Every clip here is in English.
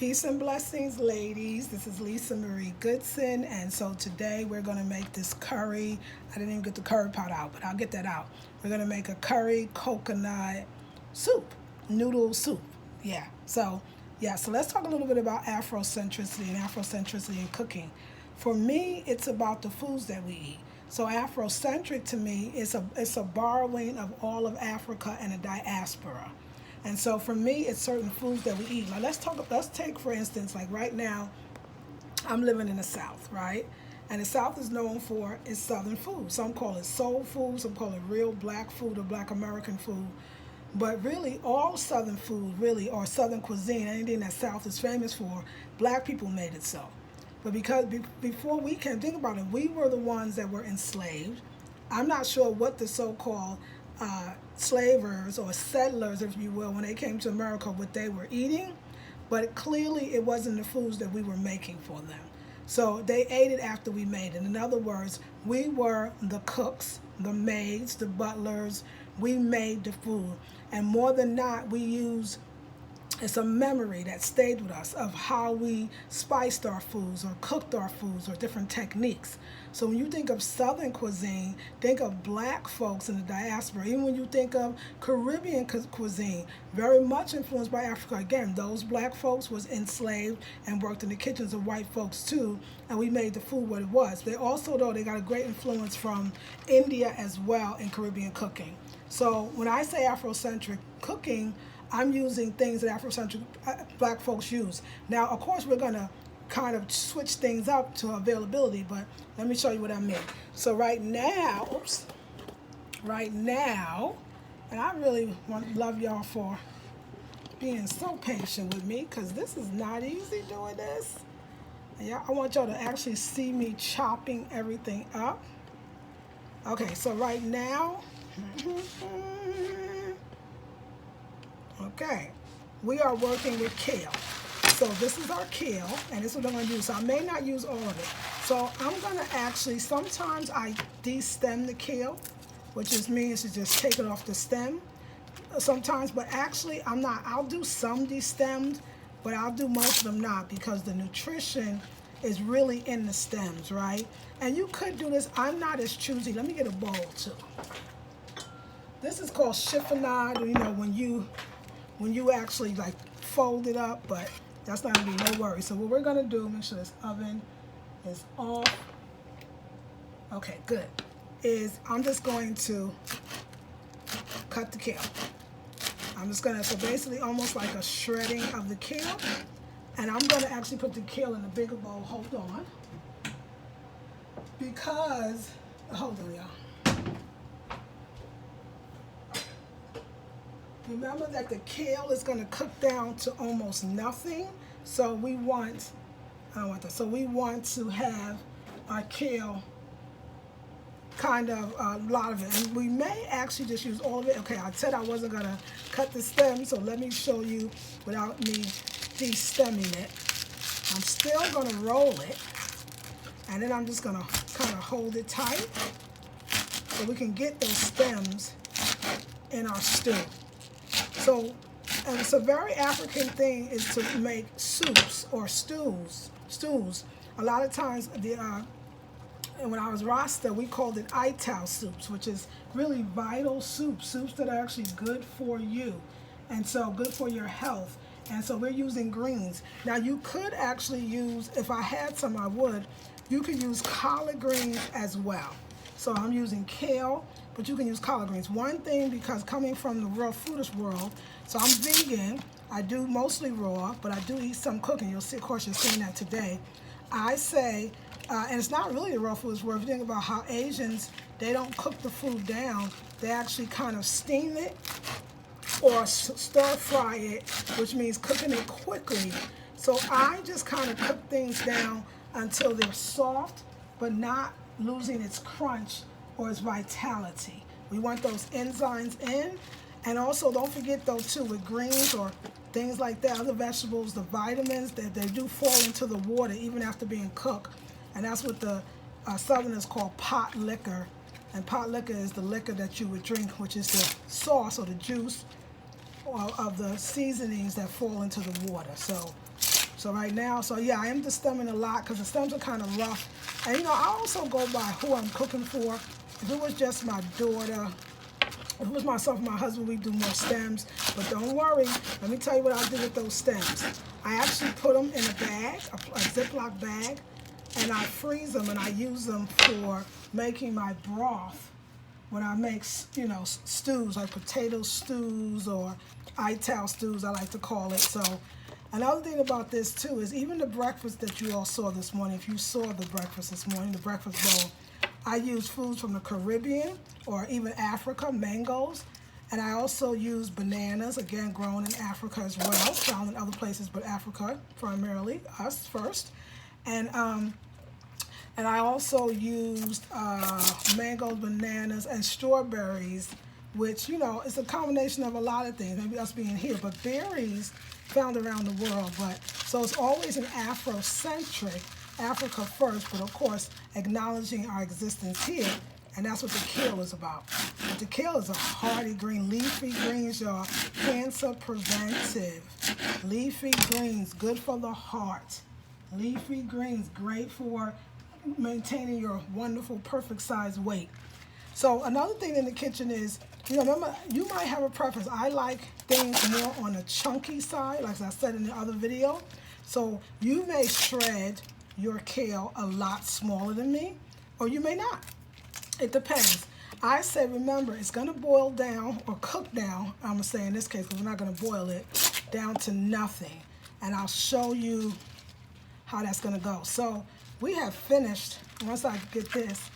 Peace and blessings, ladies. This is Lisa Marie Goodson, and so today we're going to make this curry. I didn't even get the curry pot out, but I'll get that out. We're going to make a curry coconut soup, noodle soup. So let's talk a little bit about Afrocentricity in cooking. For me, it's about the foods that we eat. So Afrocentric to me is a borrowing of all of Africa and a diaspora. And so for me, it's certain foods that we eat. Now let's take for instance, like right now, I'm living in the South, right? And the South is known for its Southern food. Some call it soul food, some call it real black food or black American food. But really, all Southern food, really, or Southern cuisine, anything that South is famous for, black people made it so. But because before we can think about it, we were the ones that were enslaved. I'm not sure what the so-called slavers or settlers, if you will, when they came to America, what they were eating, but clearly it wasn't the foods that we were making for them. So they ate it after we made it. In other words, we were the cooks, the maids, the butlers. We made the food. And more than not, it's a memory that stayed with us of how we spiced our foods or cooked our foods or different techniques. So when you think of Southern cuisine, think of black folks in the diaspora. Even when you think of Caribbean cuisine, very much influenced by Africa. Again, those black folks was enslaved and worked in the kitchens of white folks too, and we made the food what it was. They also, though, they got a great influence from India as well in Caribbean cooking. So when I say Afrocentric cooking, I'm using things that Afrocentric black folks use. Now, of course, we're going to kind of switch things up to availability, but let me show you what I mean. So right now, and I really love y'all for being so patient with me, because this is not easy doing this. And I want y'all to actually see me chopping everything up. Okay, so right now, okay, we are working with kale. So this is our kale, and this is what I'm going to do. So I may not use all of it. So I'm going to actually, sometimes I de-stem the kale, which just means to just take it off the stem sometimes. But actually, I'm not. I'll do some de-stemmed, but I'll do most of them not, because the nutrition is really in the stems, right? And you could do this. I'm not as choosy. Let me get a bowl, too. This is called chiffonade, you know, when you actually like fold it up, but that's not gonna be no worry. So what we're gonna do, make sure this oven is off. Okay, good. Is I'm just going to cut the kale. So basically almost like a shredding of the kale. And I'm gonna actually put the kale in a bigger bowl, hold on. Because, hold on y'all. Remember that the kale is going to cook down to almost nothing. So we want, I don't want that. So we want to have our kale kind of a lot of it. And we may actually just use all of it. Okay, I said I wasn't going to cut the stem, so let me show you without me de-stemming it. I'm still going to roll it. And then I'm just going to kind of hold it tight so we can get those stems in our stew. So, and it's a very African thing is to make soups or stews. A lot of times, and when I was Rasta, we called it ital soups, which is really vital soups that are actually good for you, and so good for your health. And so we're using greens. Now you could actually use, if I had some, I would. You could use collard greens as well. So I'm using kale, but you can use collard greens. One thing, because coming from the raw foodish world, so I'm vegan. I do mostly raw, but I do eat some cooking. You'll see, of course, you're seeing that today. I say, and it's not really the raw foodish world. If you think about how Asians, they don't cook the food down. They actually kind of steam it or stir fry it, which means cooking it quickly. So I just kind of cook things down until they're soft, but not losing its crunch or its vitality. We want those enzymes in. And also don't forget though too, with greens or things like that, other vegetables, the vitamins, they do fall into the water even after being cooked. And that's what the Southerners call pot liquor. And pot liquor is the liquor that you would drink, which is the sauce or the juice of the seasonings that fall into the water. So So right now, so yeah, I am destemming a lot because the stems are kind of rough. And you know, I also go by who I'm cooking for. If it was just my daughter, if it was myself and my husband, we do more stems. But don't worry, let me tell you what I do with those stems. I actually put them in a bag, a Ziploc bag, and I freeze them and I use them for making my broth when I make, you know, stews, like potato stews or Ital stews, I like to call it. So another thing about this too is even the breakfast that you all saw this morning, if you saw the breakfast this morning, the breakfast bowl, I use foods from the Caribbean or even Africa, mangoes. And I also use bananas, again, grown in Africa as well, found in other places, but Africa primarily, us first. And I also used mangoes, bananas, and strawberries, which, you know, is a combination of a lot of things, maybe us being here, but berries found around the world. But so it's always an Afrocentric, Africa first, but of course, acknowledging our existence here. And that's what the kale is about. But the kale is a hearty green. Leafy greens, y'all, cancer preventive. Leafy greens, good for the heart. Leafy greens, great for maintaining your wonderful, perfect size weight. So another thing in the kitchen is, you know, remember, you might have a preference. I like things more on the chunky side, like I said in the other video. So you may shred your kale a lot smaller than me, or you may not. It depends. I say, remember, it's going to boil down or cook down, I'm going to say in this case, because we're not going to boil it, down to nothing. And I'll show you how that's going to go. So we have finished, once I get this,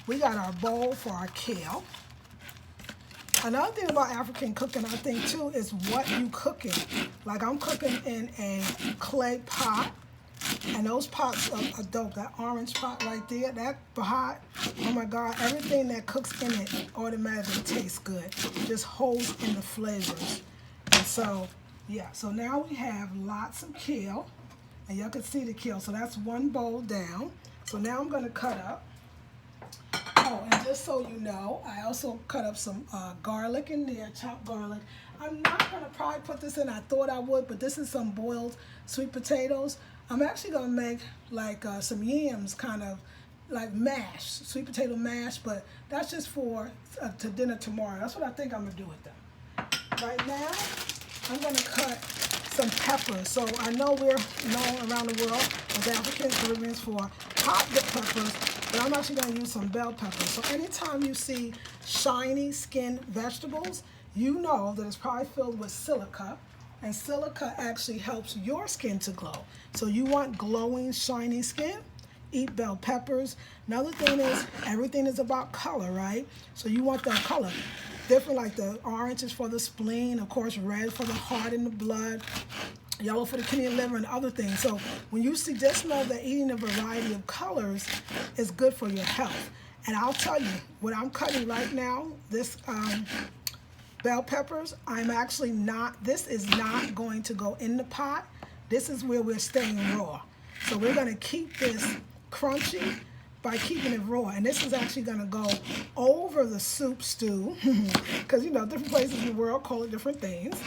we got our bowl for our kale. Another thing about African cooking, I think, too, is what you cooking. Like I'm cooking in a clay pot. And those pots are dope. That orange pot right there, that pot, oh my God, everything that cooks in it automatically tastes good. Just holds in the flavors. And so, yeah, so now we have lots of kale. And y'all can see the kale. So that's one bowl down. So now I'm going to cut up. Oh, and just so you know, I also cut up some garlic in there, chopped garlic. I'm not going to probably put this in. I thought I would, but this is some boiled sweet potatoes. I'm actually going to make like some yams, kind of like mash, sweet potato mash, but that's just for to dinner tomorrow. That's what I think I'm going to do with them. Right now, I'm going to cut some peppers. So I know we're known around the world as African Caribbeans for hot peppers, but I'm actually going to use some bell peppers. So anytime you see shiny skinned vegetables, you know that it's probably filled with silica. And silica actually helps your skin to glow. So you want glowing, shiny skin? Eat bell peppers. Another thing is, everything is about color, right? So you want that color. Different, like the orange is for the spleen, of course, red for the heart and the blood, yellow for the kidney and liver and other things. So when you see, just know that eating a variety of colors is good for your health. And I'll tell you, what I'm cutting right now, this bell peppers, I'm actually not, this is not going to go in the pot. This is where we're staying raw. So we're going to keep this crunchy by keeping it raw. And this is actually going to go over the soup stew, because, you know, different places in the world call it different things.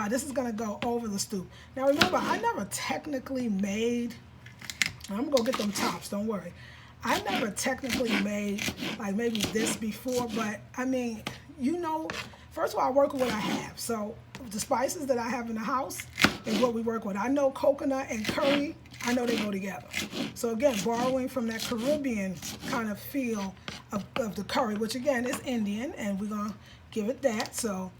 This is going to go over the stew. Now remember, I never technically made, I'm going to go get them tops, don't worry. I never technically made like maybe this before, but I mean, you know, first of all, I work with what I have. So the spices that I have in the house is what we work with. I know coconut and curry, I know they go together. So again, borrowing from that Caribbean kind of feel of the curry, which again is Indian, and we're gonna give it that. So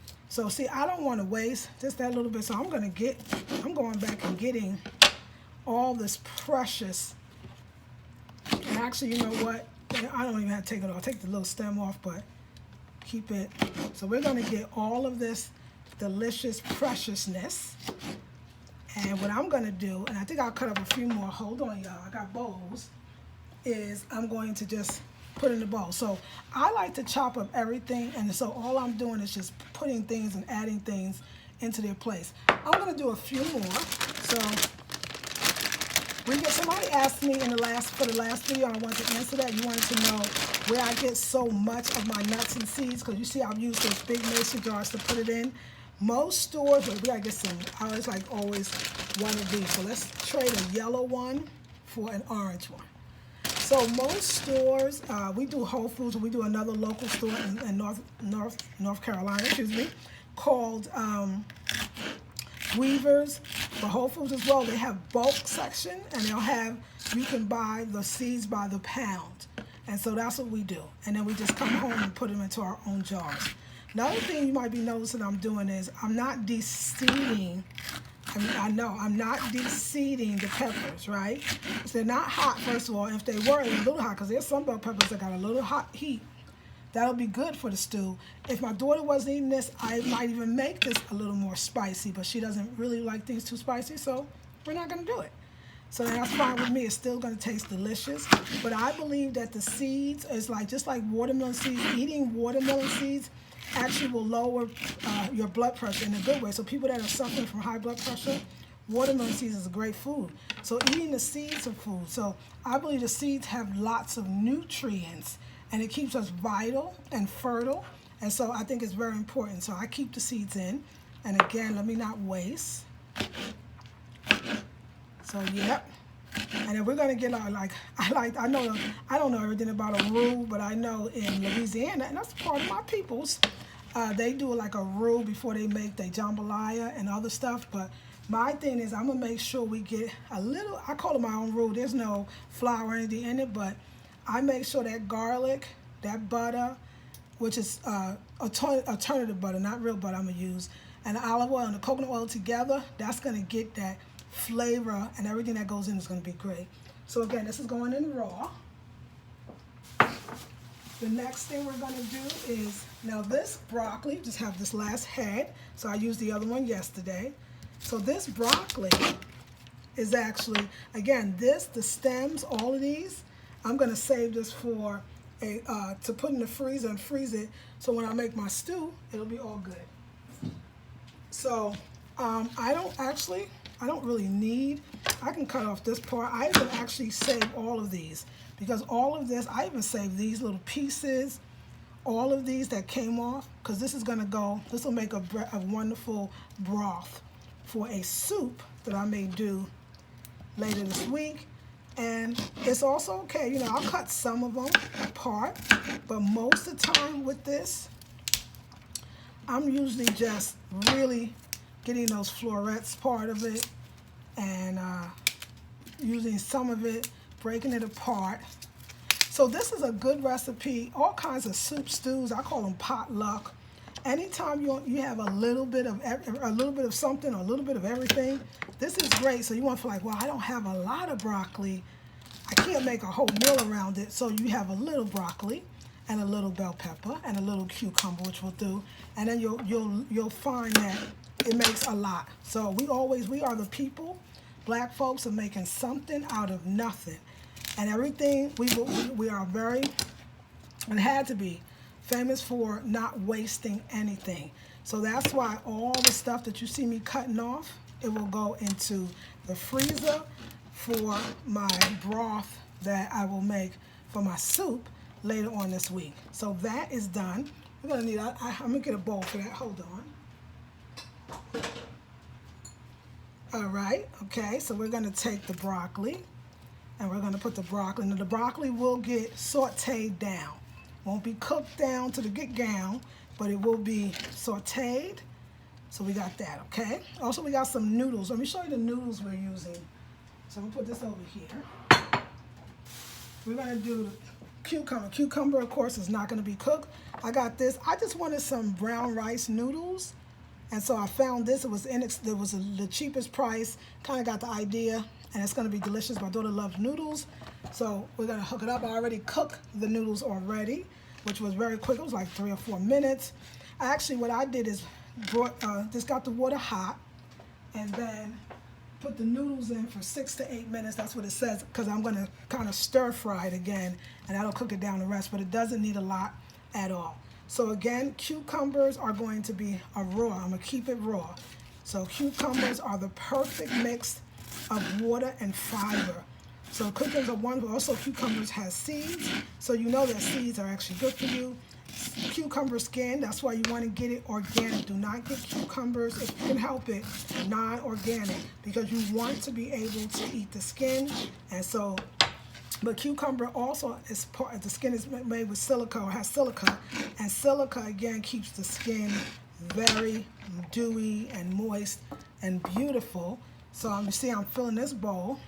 see, I don't want to waste just that little bit. So I'm going back and getting all this precious, and actually, you know what? I don't even have to take it off. Take the little stem off, but keep it. So we're going to get all of this delicious preciousness. And what I'm going to do, and I think I'll cut up a few more. Hold on, y'all. I got bowls. Is I'm going to just put in the bowl. So I like to chop up everything, and so all I'm doing is just putting things and adding things into their place. I'm going to do a few more. So somebody asked me for the last video, I wanted to answer that. You wanted to know where I get so much of my nuts and seeds, because you see I've used those big mason jars to put it in. Most stores, we gotta get some, I always one of these. So let's trade a yellow one for an orange one. So most stores, we do Whole Foods, we do another local store in North Carolina, excuse me, called Weavers. For Whole Foods as well, they have bulk section, and they'll have, you can buy the seeds by the pound. And so that's what we do. And then we just come home and put them into our own jars. Another thing you might be noticing I'm doing is I'm not de-seeding. I'm not de-seeding the peppers, right? If they're not hot, first of all. If they were a little hot, because there's some bell peppers that got a little hot heat, that'll be good for the stew. If my daughter wasn't eating this, I might even make this a little more spicy, but she doesn't really like things too spicy, so we're not going to do it. So that's fine with me. It's still going to taste delicious. But I believe that the seeds is just like watermelon seeds. Eating watermelon seeds actually will lower your blood pressure in a good way. So people that are suffering from high blood pressure, watermelon seeds is a great food. So eating the seeds of food. So I believe the seeds have lots of nutrients, and it keeps us vital and fertile. And so I think it's very important. So I keep the seeds in. And again, let me not waste. So yep, and then we're gonna get our I don't know everything about a roux, but I know in Louisiana, and that's part of my peoples, they do like a roux before they make their jambalaya and other stuff. But my thing is I'm gonna make sure we get a little, I call it my own roux. There's no flour or anything in it, but I make sure that garlic, that butter, which is alternative butter, not real butter I'm gonna use, and the olive oil and the coconut oil together, that's gonna get that flavor, and everything that goes in is going to be great. So again, this is going in raw. The next thing we're going to do is, now this broccoli, just have this last head, so I used the other one yesterday. So this broccoli is actually, again, the stems, all of these, I'm going to save this for to put in the freezer and freeze it, so when I make my stew, it'll be all good. So I don't really need, I can cut off this part. I even actually save all of these, because all of this, I even save these little pieces, all of these that came off, because this is going to go, this will make a wonderful broth for a soup that I may do later this week. And it's also okay, I'll cut some of them apart, but most of the time with this, I'm usually just really getting those florets part of it, and using some of it, breaking it apart. So this is a good recipe. All kinds of soup, stews, I call them potluck. Anytime you have a little bit of something or a little bit of everything, this is great. So you want to feel like, well, I don't have a lot of broccoli. I can't make a whole meal around it. So you have a little broccoli and a little bell pepper and a little cucumber, which we'll do, and then you'll find that it makes a lot. So we are the people, black folks, are making something out of nothing. And everything, we are very, and had to be, famous for not wasting anything. So that's why all the stuff that you see me cutting off, it will go into the freezer for my broth that I will make for my soup later on this week. So that is done. We're gonna need, I'm gonna get a bowl for that, hold on. All right, okay, so we're gonna take the broccoli and we're gonna put the broccoli, and the broccoli will get sauteed down. Won't be cooked down to the get down, but it will be sauteed. So we got that, okay? Also, we got some noodles. Let me show you the noodles we're using. So we'll put this over here. We're gonna do cucumber. Cucumber, of course, is not gonna be cooked. I got this. I just wanted some brown rice noodles, and so I found this. It was the cheapest price. Kind of got the idea, and it's gonna be delicious. My daughter loves noodles, so we're gonna hook it up. I already cooked the noodles already, which was very quick. It was like 3 or 4 minutes. Actually, what I did is just got the water hot, and then put the noodles in for 6 to 8 minutes. That's what it says, because I'm gonna kind of stir fry it again, and that'll cook it down the rest, but it doesn't need a lot at all. So again, cucumbers are going to be raw. I'm gonna keep it raw. So cucumbers are the perfect mix of water and fiber. So cucumbers are wonderful. Also, cucumbers has seeds, so you know that seeds are actually good for you. cucumber skin. That's why you want to get it organic. Do not get cucumbers, if you can help it, non-organic, because you want to be able to eat the skin. And so, but cucumber also is part, the skin is made with silica, or has silica, and silica again keeps the skin very dewy and moist and beautiful. So you see I'm filling this bowl,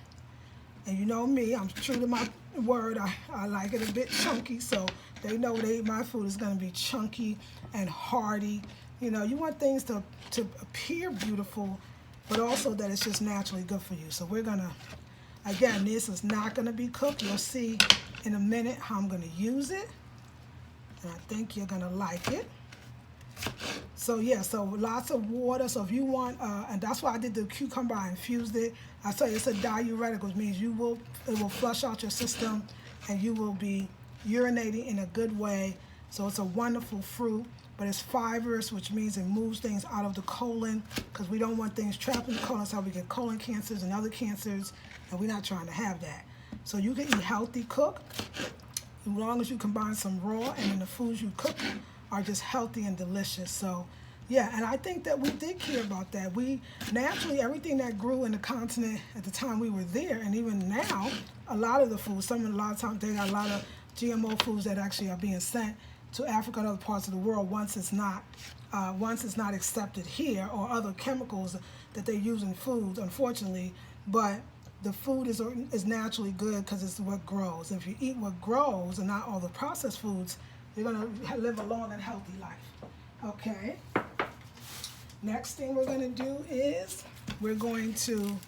and you know me, I'm true to my word. I like it a bit chunky, so they know they eat my food is going to be chunky and hearty. You know, you want things to appear beautiful, but also that it's just naturally good for you. So we're going to, again, this is not going to be cooked. You'll see in a minute how I'm going to use it, and I think you're going to like it. So yeah, so lots of water. So if you want, and that's why I did the cucumber, I infused it. I tell you, it's a diuretic, which means it will flush out your system, and you will be urinating in a good way. So it's a wonderful fruit, but it's fibrous, which means it moves things out of the colon, because we don't want things trapped in the colon. That's how we get colon cancers and other cancers, and we're not trying to have that. So you can eat healthy cook, as long as you combine some raw, and then the foods you cook are just healthy and delicious. So yeah, and I think that we did care about that. We naturally, everything that grew in the continent at the time we were there, and even now, a lot of the foods, a lot of times they got a lot of GMO foods that actually are being sent to Africa and other parts of the world once it's not accepted here, or other chemicals that they use in foods, unfortunately. But the food is naturally good because it's what grows. If you eat what grows and not all the processed foods, you're going to live a long and healthy life. Okay. Next thing we're going to do is we're going to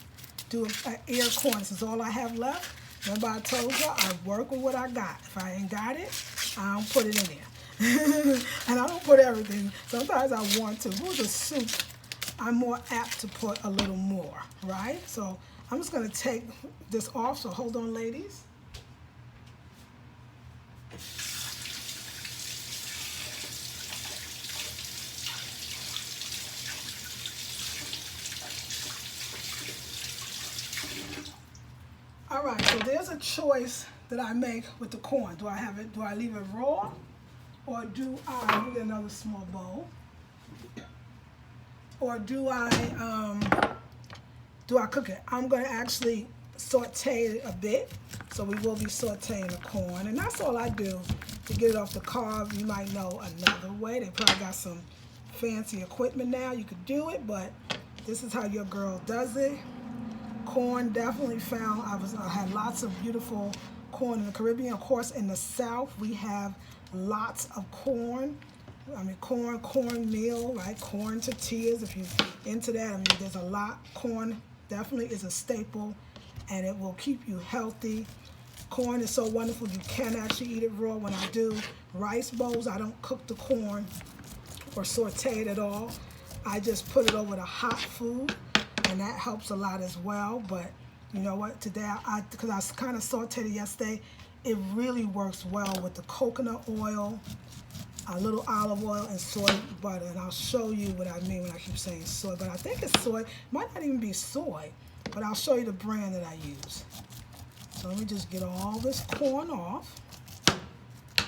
do an ear corn. This is all I have left. Remember I told you I work with what I got. If I ain't got it, I don't put it in there. And I don't put everything. Sometimes I want to. With a soup, I'm more apt to put a little more, right? So I'm just going to take this off. So hold on, ladies. All right, so there's a choice that I make with the corn. Do I leave it raw, or do I get another small bowl? Or do I cook it? I'm going to actually saute it a bit. So we will be sauteing the corn, and that's all I do to get it off the cob. You might know another way. They probably got some fancy equipment now. You could do it, but this is how your girl does it. Corn, definitely found. I had lots of beautiful corn in the Caribbean. Of course, in the South, we have lots of corn. I mean, cornmeal, right? Corn tortillas, if you're into that. I mean, there's a lot. Corn definitely is a staple, and it will keep you healthy. Corn is so wonderful. You can actually eat it raw. When I do rice bowls, I don't cook the corn or saute it at all. I just put it over the hot food, and that helps a lot as well. But you know what, today, because I kind of sauteed it yesterday, it really works well with the coconut oil, a little olive oil, and soy butter. And I'll show you what I mean when I keep saying soy, but I think it's soy. It might not even be soy, but I'll show you the brand that I use. So let me just get all this corn off.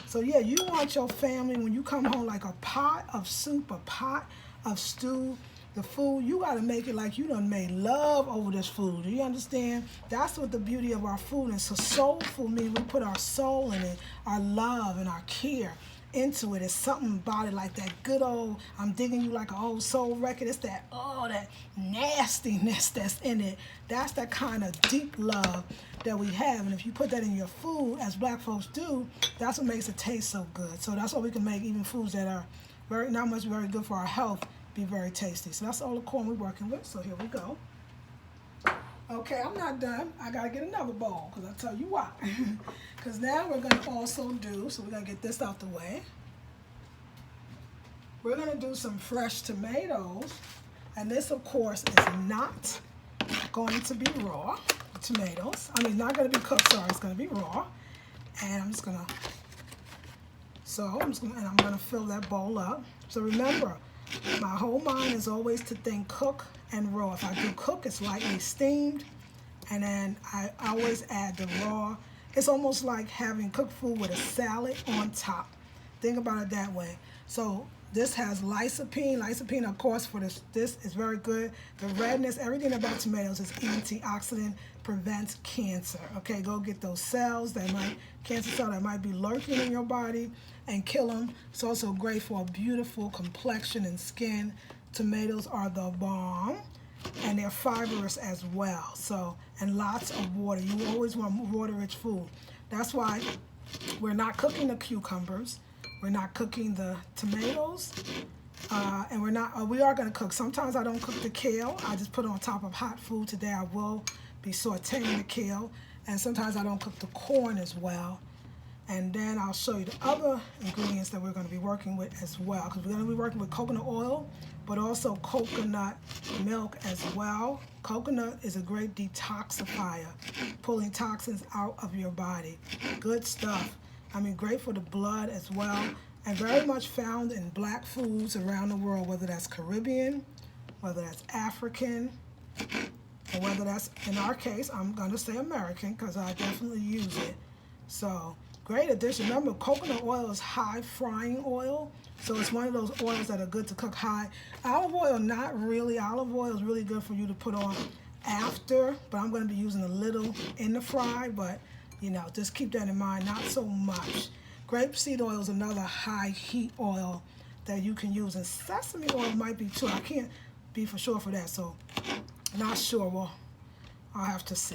So yeah, you want your family, when you come home, like a pot of soup, a pot of stew, the food, you got to make it like you done made love over this food. Do you understand? That's what the beauty of our food is. So soulful means we put our soul in it, our love and our care into it. It's something about it, like that good old, I'm digging you like an old soul record. It's that, that nastiness that's in it. That's that kind of deep love that we have. And if you put that in your food, as black folks do, that's what makes it taste so good. So that's why we can make even foods that are not much very good for our health be very tasty. So that's all the corn we're working with. So here we go. Okay, I'm not done. I gotta get another bowl, because I'll tell you why. Because now we're gonna also do, so we're gonna get this out the way. We're gonna do some fresh tomatoes. And this, of course, is not going to be raw tomatoes. I mean, not gonna be cooked, sorry, it's gonna be raw. And I'm gonna fill that bowl up. So remember, my whole mind is always to think cook and raw. If I do cook, it's lightly steamed, and then I always add the raw. It's almost like having cooked food with a salad on top. Think about it that way. So this has lycopene. Lycopene, of course, for this is very good. The redness, everything about tomatoes is antioxidant, prevents cancer. Okay, go get those cells cancer cells that might be lurking in your body and kill them. It's also great for a beautiful complexion and skin. Tomatoes are the bomb, and they're fibrous as well. So, and lots of water. You always want water-rich food. That's why we're not cooking the cucumbers. We're not cooking the tomatoes, and we are going to cook. Sometimes I don't cook the kale. I just put it on top of hot food. Today I will be sauteing the kale, and sometimes I don't cook the corn as well. And then I'll show you the other ingredients that we're going to be working with as well, because we're going to be working with coconut oil, but also coconut milk as well. Coconut is a great detoxifier, pulling toxins out of your body. Good stuff. I mean, great for the blood as well, and very much found in black foods around the world, whether that's Caribbean, whether that's African, or whether that's, in our case, I'm going to say American because I definitely use it. So, great addition. Remember, coconut oil is high frying oil, so it's one of those oils that are good to cook high. Olive oil, not really. Olive oil is really good for you to put on after, but I'm going to be using a little in the fry, but you know, just keep that in mind, not so much. Grapeseed oil is another high heat oil that you can use, and sesame oil might be too. I can't be for sure for that, so not sure. Well, I'll have to see.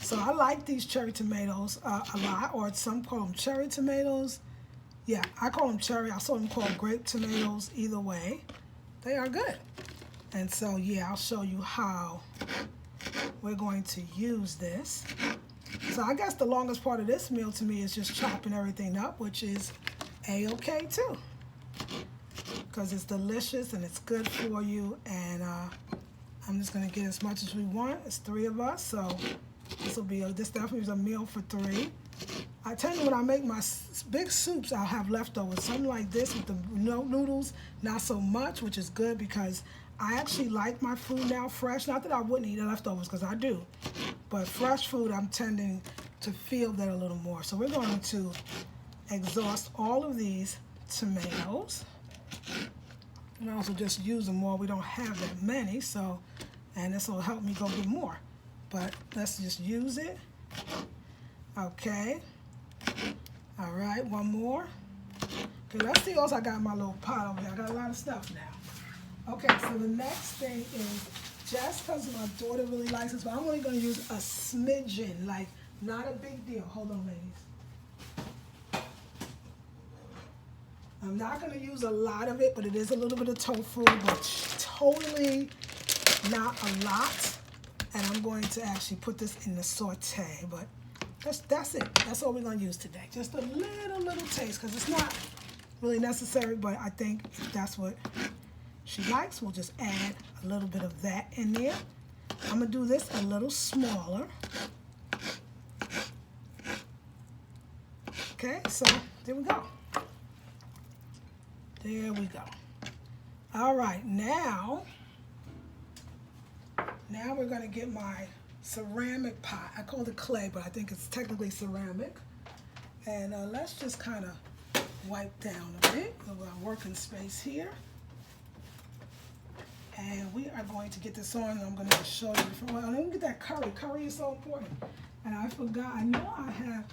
So I like these cherry tomatoes a lot, or some call them cherry tomatoes. Yeah, I call them cherry. I saw them called grape tomatoes. Either way, they are good. And so, yeah, I'll show you how we're going to use this. So I guess the longest part of this meal to me is just chopping everything up, which is A-okay too, because it's delicious and it's good for you. And I'm just going to get as much as we want. It's 3 of us, so this definitely is a meal for 3. I tell you, when I make my big soups, I'll have leftovers. Something like this with the noodles, not so much, which is good because I actually like my food now fresh. Not that I wouldn't eat the leftovers, because I do. But fresh food, I'm tending to feel that a little more. So we're going to exhaust all of these tomatoes. And also just use them more. We don't have that many, so, and this will help me go get more. But let's just use it. Okay. All right, one more. Okay, let's see what else I got in my little pot over here. I got a lot of stuff now. Okay, so the next thing is, just because my daughter really likes this, but I'm only going to use a smidgen, like not a big deal. Hold on, ladies. I'm not going to use a lot of it, but it is a little bit of tofu, but totally not a lot. And I'm going to actually put this in the saute, but that's it. That's all we're going to use today. Just a little taste, because it's not really necessary, but I think if that's what she likes, we'll just add a little bit of that in there. I'm going to do this a little smaller. Okay, so there we go. There we go. All right, now we're going to get my ceramic pot. I call it clay, but I think it's technically ceramic. And let's just kind of wipe down a bit of our working space here. And we are going to get this on, and I'm going to show you. Let me get that curry. Curry is so important. And I forgot, I know I have,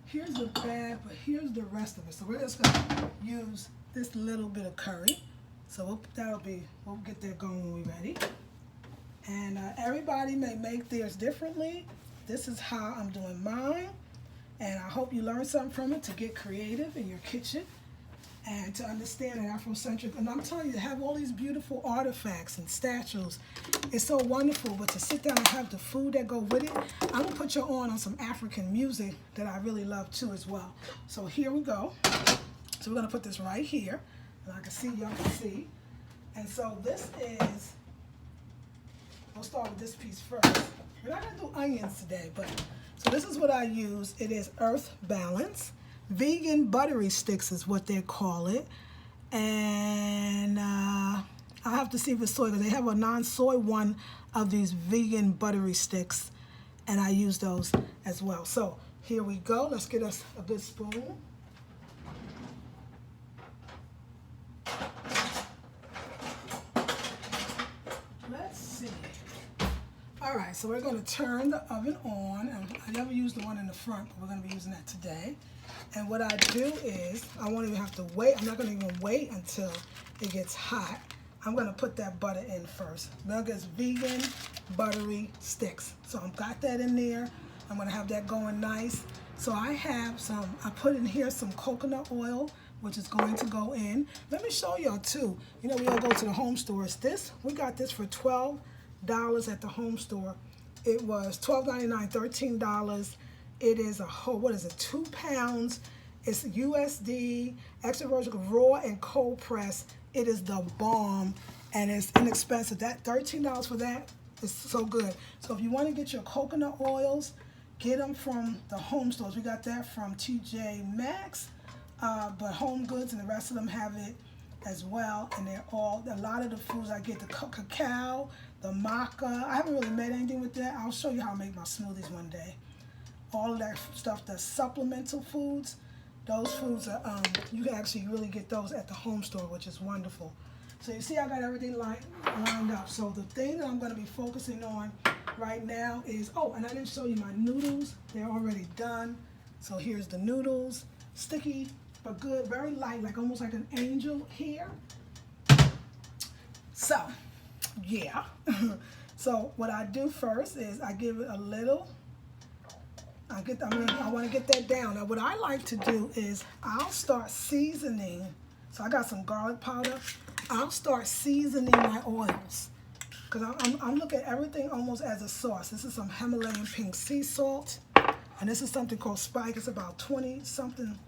here's the bag, but here's the rest of it. So we're just going to use this little bit of curry. So we'll get that going when we're ready. And everybody may make theirs differently. This is how I'm doing mine. And I hope you learn something from it to get creative in your kitchen and to understand an Afrocentric. And I'm telling you, to have all these beautiful artifacts and statues, it's so wonderful. But to sit down and have the food that go with it, I'm going to put you on some African music that I really love too as well. So here we go. So we're going to put this right here. And I can see, y'all can see. And so this is, we'll start with this piece first. We're not going to do onions today, but so this is what I use. It is Earth Balance. Vegan buttery sticks is what they call it. And I'll have to see if it's soy, because they have a non-soy one of these vegan buttery sticks, and I use those as well. So here we go. Let's get us a good spoon. All right, so we're going to turn the oven on. And I never used the one in the front, but we're going to be using that today. And what I do is, I won't even have to wait. I'm not going to even wait until it gets hot. I'm going to put that butter in first. Nuggets vegan buttery sticks. So I've got that in there. I'm going to have that going nice. So I put in here some coconut oil, which is going to go in. Let me show y'all too. You know, we all go to the home stores. We got this for $12 at the home store. It was $12.99, $13. It is a whole, 2 pounds. It's USD, extra virgin raw and cold press. It is the bomb and it's inexpensive. That $13 for that is so good. So if you want to get your coconut oils, get them from the home stores. We got that from TJ Maxx, but Home Goods and the rest of them have it as well. And they're all, a lot of the foods I get, the cacao, the maca. I haven't really made anything with that. I'll show you how I make my smoothies one day. All of that stuff, the supplemental foods, those foods are, you can actually really get those at the home store, which is wonderful. So you see I got everything lined up. So the thing that I'm going to be focusing on right now is, oh, and I didn't show you my noodles. They're already done. So here's the noodles, sticky but good, very light, like almost like an angel here. So, yeah. So what I do first is I give it a little. I want to get that down. Now what I like to do is I'll start seasoning. So I got some garlic powder. I'll start seasoning my oils because I'm looking at everything almost as a sauce. This is some Himalayan pink sea salt, and this is something called Spike. It's about 20 something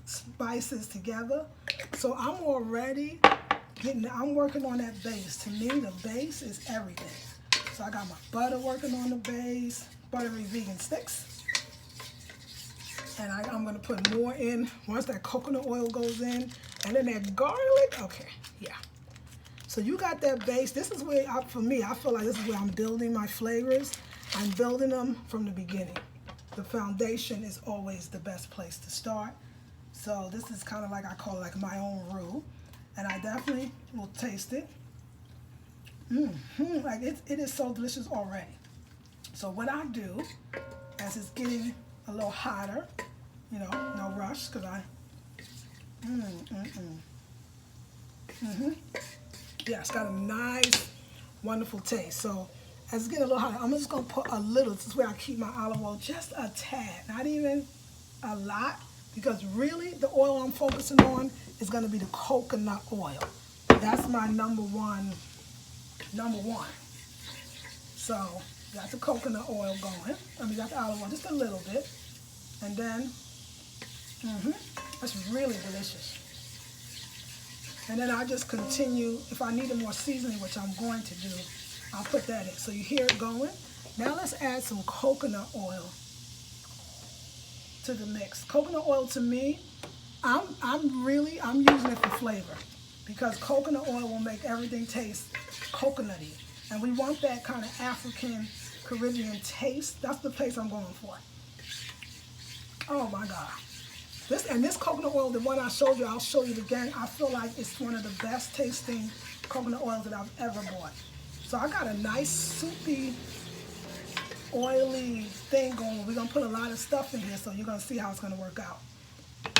spices together. So I'm already I'm working on that base. To me, the base is everything. So I got my butter working on the base. Buttery vegan sticks, and I'm going to put more in once that coconut oil goes in, and then that garlic. Okay, yeah. So you got that base. This is where, for me, I feel like this is where I'm building my flavors. I'm building them from the beginning. The foundation is always the best place to start. So this is kind of like, I call it like my own roux, and I definitely will taste it. Like it is so delicious already. So what I do, as it's getting a little hotter, you know, no rush, because yeah, it's got a nice, wonderful taste. So as it's getting a little hotter, I'm just going to put a little. This is where I keep my olive oil, just a tad, not even a lot, because really the oil I'm focusing on is going to be the coconut oil. That's my number one. So got the coconut oil going. Got the olive oil, just a little bit. And then, that's really delicious. And then I just continue, if I needed more seasoning, which I'm going to do, I'll put that in. So you hear it going. Now let's add some coconut oil to the mix. Coconut oil to me, I'm using it for flavor because coconut oil will make everything taste coconutty. And we want that kind of African Caribbean taste. That's the place I'm going for. Oh my God. This coconut oil, the one I showed you, I'll show you it again. I feel like it's one of the best tasting coconut oils that I've ever bought. So I got a nice soupy, oily thing going. We're going to put a lot of stuff in here, so you're going to see how it's going to work out.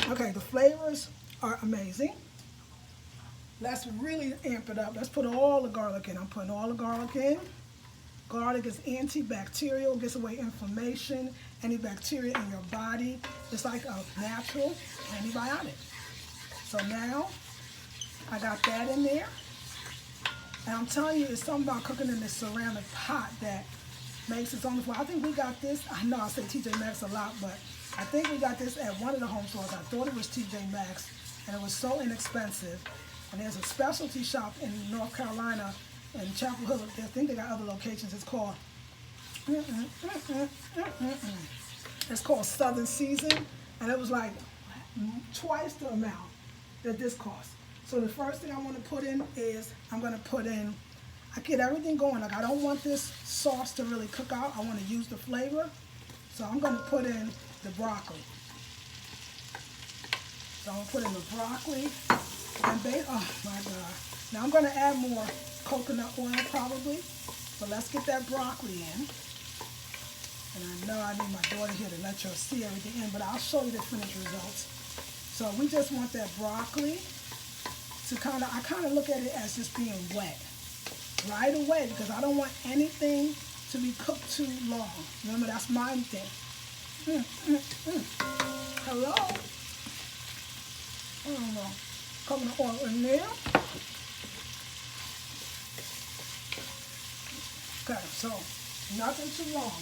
Okay, the flavors are amazing. Let's really amp it up. Let's put all the garlic in. I'm putting all the garlic in. Garlic is antibacterial, gets away inflammation, any bacteria in your body. It's like a natural antibiotic. So now I got that in there. And I'm telling you, it's something about cooking in this ceramic pot that makes its own flavor. I think we got this. I know I say TJ Maxx a lot, but I think we got this at one of the home stores. I thought it was TJ Maxx, and it was so inexpensive. And there's a specialty shop in North Carolina, in Chapel Hill. I think they got other locations. It's called Southern Season, and it was like twice the amount that this costs. So the first thing I want to put in is I get everything going. Like I don't want this sauce to really cook out. I want to use the flavor. So I'm going to put in the broccoli. So I'm going to put in the broccoli. And oh my God. Now I'm going to add more coconut oil probably. But let's get that broccoli in. And I know I need my daughter here to let you see everything in, but I'll show you the finished results. So we just want that broccoli to I kind of look at it as just being wet right away, because I don't want anything to be cooked too long. Remember, that's my thing. Hello? I don't know. Coconut oil in there. Okay, so nothing too long.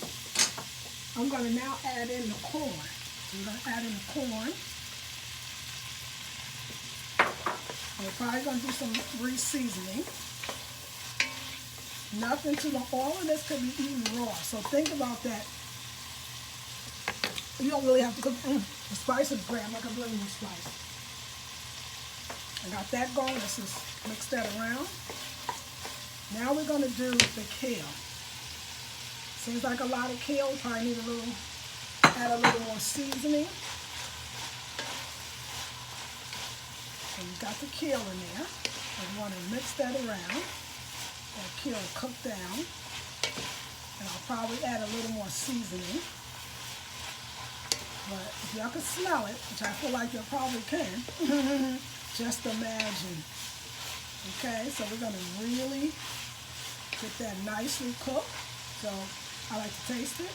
I'm going to now add in the corn. We're going to add in the corn. We're probably going to do some re-seasoning. Nothing too long. All of this could be eaten raw. So think about that. You don't really have to cook. The spice is great. I'm not going to put any spice. I got that going. Let's just mix that around. Now we're going to do the kale. Seems like a lot of kale. We probably need add a little more seasoning. And we got the kale in there. I want to mix that around. That kale cook down. And I'll probably add a little more seasoning. But if y'all can smell it, which I feel like you probably can, just imagine. Okay, so we're going to really get that nicely cooked. So I like to taste it.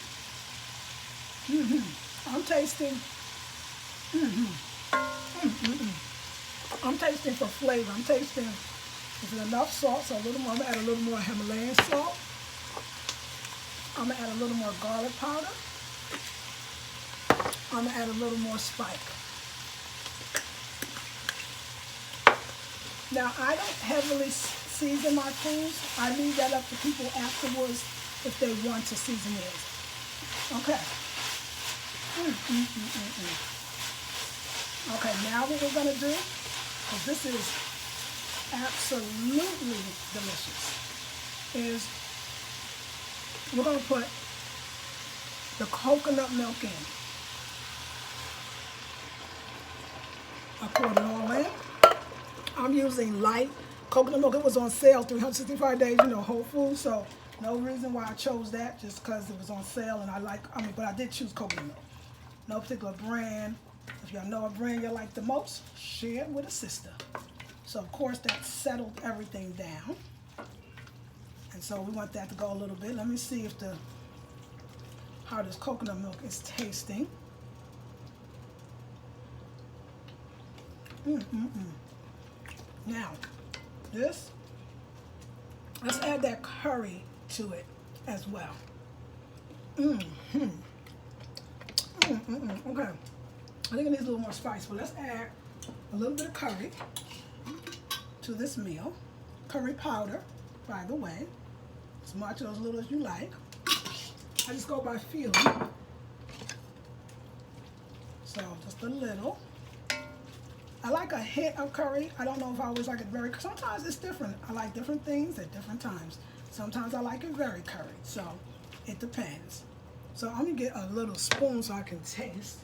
I'm tasting. I'm tasting for flavor. I'm tasting, is it enough salt? So a little more. I'm going to add a little more Himalayan salt. I'm going to add a little more garlic powder. I'm going to add a little more spike. Now, I don't heavily season my foods. I leave that up to people afterwards if they want to season theirs. Okay. Okay, now what we're going to do, because this is absolutely delicious, is we're going to put the coconut milk in. I poured it all in. I'm using light coconut milk. It was on sale 365 days, Whole Foods. So no reason why I chose that, just because it was on sale and but I did choose coconut milk. No particular brand. If y'all know a brand you like the most, share it with a sister. So of course that settled everything down. And so we want that to go a little bit. Let me see how this coconut milk is tasting. Now, let's add that curry to it as well. Okay. I think it needs a little more spice, but let's add a little bit of curry to this meal. Curry powder, by the way. As much or as little as you like. I just go by feeling. So just a little. I like a hint of curry. I don't know if I always like it very, sometimes it's different. I like different things at different times. Sometimes I like it very curry, so it depends. So I'm gonna get a little spoon so I can taste.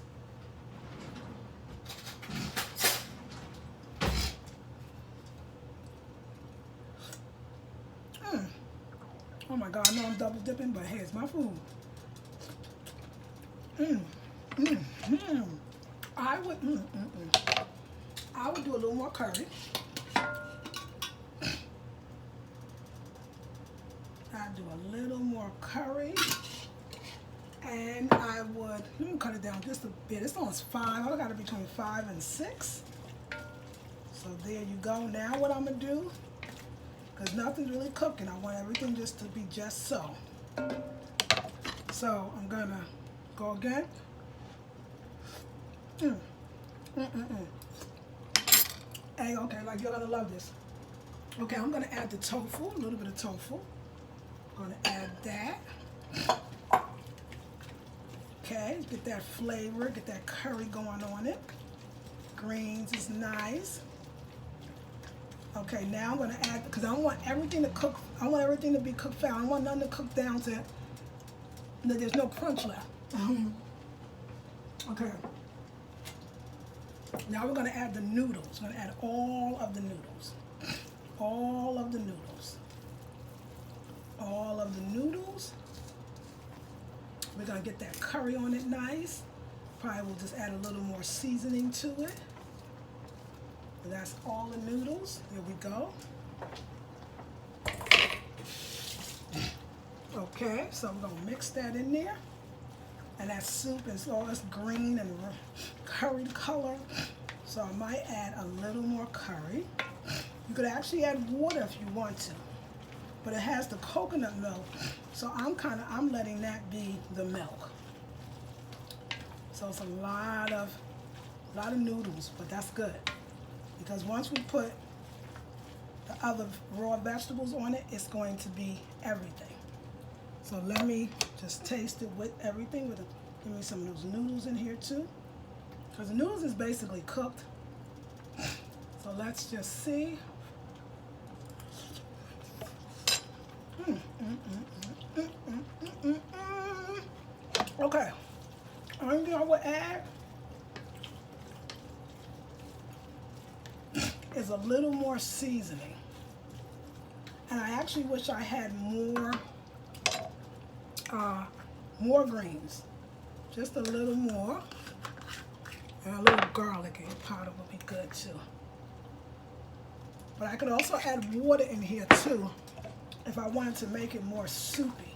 Oh my God, I know I'm double dipping, but hey, it's my food. I would do a little more curry. I'd do a little more curry. And I would, let me cut it down just a bit. It's on 5. I got it between 5 and 6. So there you go. Now what I'm going to do, because nothing's really cooking, I want everything just to be just so. So I'm going to go again. Hey, okay, like you're gonna love this. Okay, I'm gonna add the tofu, a little bit of tofu. I'm gonna add that. Okay, get that flavor, get that curry going on it. Greens is nice. Okay, now I'm gonna add, because I want everything to cook, I want everything to be cooked fast. I don't want nothing to cook down to, there's no crunch left. Okay. Now we're going to add the noodles. We're going to add all of the noodles. All of the noodles. all of the noodles. We're gonna get that curry on it nice. Probably will just add a little more seasoning to it. And that's all the noodles. There we go. Okay, so I'm gonna mix that in there. And that soup is all this green and curry color. So I might add a little more curry. You could actually add water if you want to, but it has the coconut milk, so I'm letting that be the milk. So it's a lot of noodles, but that's good because once we put the other raw vegetables on it, it's going to be everything. So let me just taste it with everything. Give me some of those noodles in here too, because the noodles is basically cooked. So let's just see. Okay, only thing I would add is a little more seasoning. And I actually wish I had more greens. Just a little more. And a little garlic powder would be good too. But I could also add water in here too if I wanted to make it more soupy.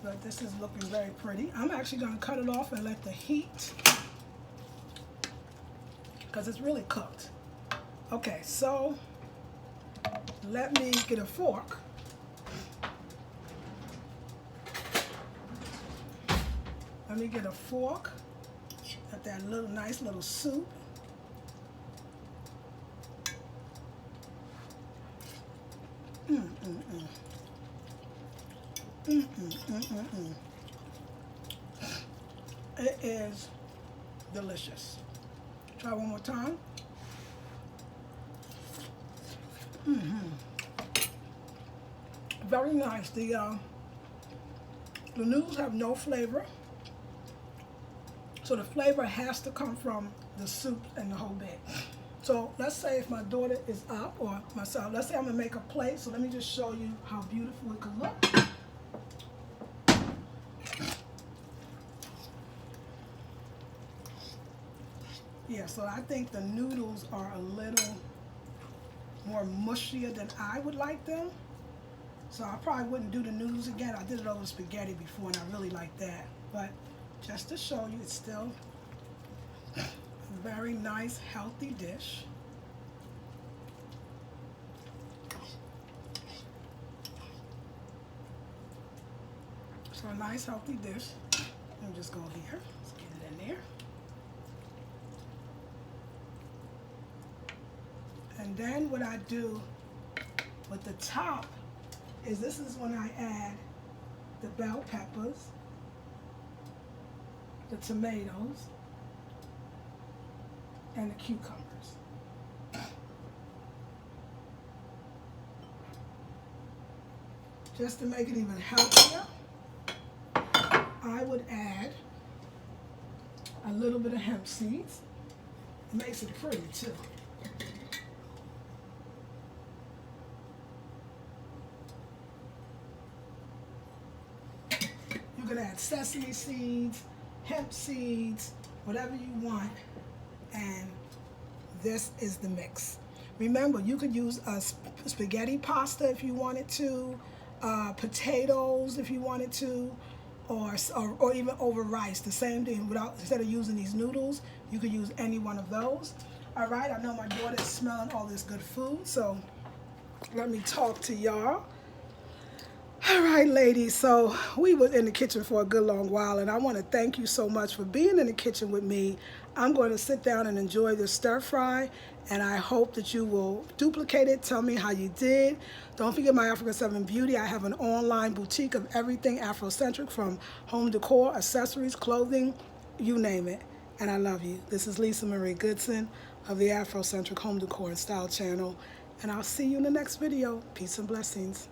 But this is looking very pretty. I'm actually going to cut it off and let the heat, because it's really cooked. Okay, so let me get a fork. Let me get a fork at that little nice little soup. It is delicious. Try one more time. Very nice. The noodles have no flavor, so the flavor has to come from the soup and the whole bit. So let's say if my daughter is up, or myself, let's say I'm gonna make a plate. So let me just show you how beautiful it could look. Yeah, so I think the noodles are a little more mushier than I would like them. So I probably wouldn't do the noodles again. I did it over spaghetti before and I really like that. But just to show you, it's still a very nice, healthy dish. So a nice, healthy dish. Let me just go here. Let's get it in there. And then what I do with the top is this is when I add the bell peppers, the tomatoes, and the cucumbers. Just to make it even healthier, I would add a little bit of hemp seeds. It makes it pretty too. You can add sesame seeds, hemp seeds, whatever you want, and this is the mix. Remember, you could use a spaghetti pasta if you wanted to, potatoes if you wanted to, or even over rice, the same thing. Instead of using these noodles, you could use any one of those. All right, I know my daughter is smelling all this good food, so let me talk to y'all. All right, ladies, so we were in the kitchen for a good long while, and I want to thank you so much for being in the kitchen with me. I'm going to sit down and enjoy this stir fry, and I hope that you will duplicate it. Tell me how you did. Don't forget my Africa 7 Beauty. I have an online boutique of everything Afrocentric, from home decor, accessories, clothing, you name it. And I love you. This is Lisa Marie Goodson of the Afrocentric Home Decor and Style channel, and I'll see you in the next video. Peace and blessings.